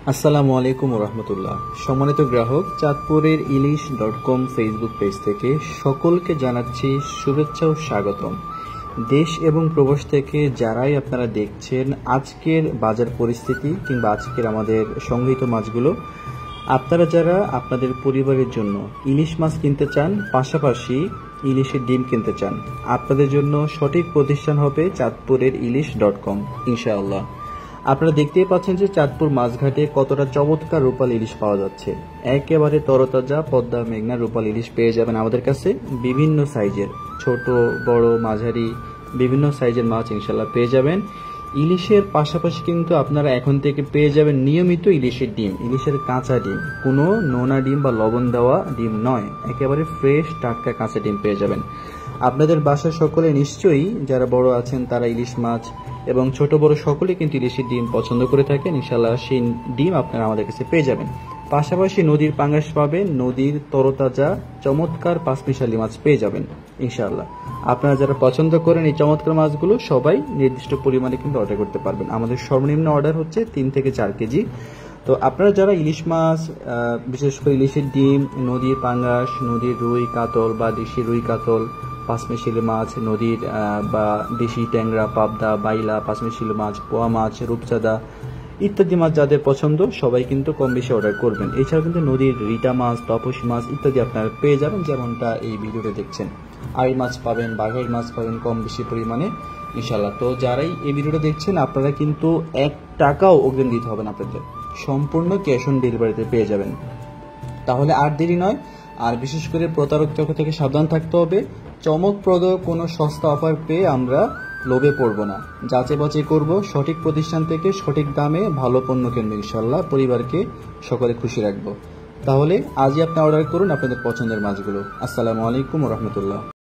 আসসালামু আলাইকুম রহমতুল্লাহ। সম্মানিত গ্রাহক, চাঁদপুরের ইলিশ.com ফেসবুক পেজ থেকে সকলকে জানাচ্ছি শুভেচ্ছা ও স্বাগতম। দেশ এবং প্রবাস থেকে যারাই আপনারা দেখছেন আজকের বাজার পরিস্থিতি কিংবা আজকের আমাদের সংগৃহীত মাছগুলো, আপনারা যারা আপনাদের পরিবারের জন্য ইলিশ মাছ কিনতে চান, পাশাপাশি ইলিশের ডিম কিনতে চান, আপনাদের জন্য সঠিক প্রতিষ্ঠান হবে চাঁদপুরের ইলিশ.com ইনশাআল্লাহ। আপনারা দেখতেই পাচ্ছেন যে চাঁদপুর মাছঘাটে কতটা চমৎকার রূপালী ইলিশ পাওয়া যাচ্ছে। একেবারে তরতাজা পদ্মা মেঘনা রূপালী ইলিশ পেয়ে যাবেন আমাদের কাছে। বিভিন্ন সাইজের, ছোট বড় মাঝারি বিভিন্ন সাইজের মাছ ইনশাল্লাহ পেয়ে যাবেন। ইলিশের পাশাপাশি কিন্তু আপনারা এখন থেকে পেয়ে যাবেন নিয়মিত ইলিশের ডিম, ইলিশের কাঁচা ডিম, কোনো নোনা ডিম বা লবণ দেওয়া ডিম নয়, একেবারে ফ্রেশ টাটকা কাঁচা ডিম পেয়ে যাবেন। আপনাদের বাসায় সকলে নিশ্চয়ই যারা বড় আছেন তারা ইলিশ মাছ এবং ছোট বড় সকলে কিন্তু ইলিশের ডিম পছন্দ করে থাকেন। ইনশাল্লাহ সেই ডিম আপনারা আমাদের কাছে পেয়ে যাবেন। পাশাপাশি নদীর পাঙ্গাস পাবেন, নদীর তরতাজা চমৎকার পাঁচমিশালি মাছ পেয়ে যাবেন ইনশাল্লাহ। আপনারা যারা পছন্দ করেন এই চমৎকার মাছগুলো সবাই নির্দিষ্ট পরিমাণে কিন্তু অর্ডার করতে পারবেন। আমাদের সর্বনিম্ন অর্ডার হচ্ছে 3 থেকে 4 কেজি। তো আপনারা যারা ইলিশ মাছ, বিশেষ করে ইলিশের ডিম, নদীর পাঙ্গাস, নদীর রুই কাতল বা দেশি রুই কাতল, পাঁচমিশালি মাছ, নদীর বা দেশি ট্যাংরা, পাবদা, বাইলা, পাঁচমিশালি মাছ, পোয়া মাছ, রূপচাঁদা ইত্যাদি মাছ যাদের পছন্দ সবাই কিন্তু কম বেশি অর্ডার করবেন। এছাড়া কিন্তু নদীর রিটা মাছ, তপস মাছ ইত্যাদি আপনারা পেয়ে যাবেন, যেমনটা এই ভিডিওতে দেখছেন। আড়ি মাছ পাবেন, বাঘাই মাছ পাবেন কম বেশি পরিমাণে ইনশাল্লাহ। তো যারাই এই ভিডিওটা দেখছেন আপনারা কিন্তু 1 টাকাও অগ্রিম দিতে হবে না, আপনাদের সম্পূর্ণ ক্যাশ অন ডেলিভারিতে পেয়ে যাবেন। তাহলে আর দেরি নয়। আর বিশেষ করে প্রতারক চক্র থেকে সাবধান থাকতে হবে। চমকপ্রদ কোনো সস্তা অফার পেয়ে আমরা লোভে পড়ব না, যাচাই বাছাই করব, সঠিক প্রতিষ্ঠান থেকে সঠিক দামে ভালো পণ্য কিনবো ইনশাল্লাহ, পরিবারকে সকলে খুশি রাখবো। তাহলে আজই আপনি অর্ডার করুন আপনাদের পছন্দের মাছগুলো। আসসালামু আলাইকুম রহমতুল্লাহ।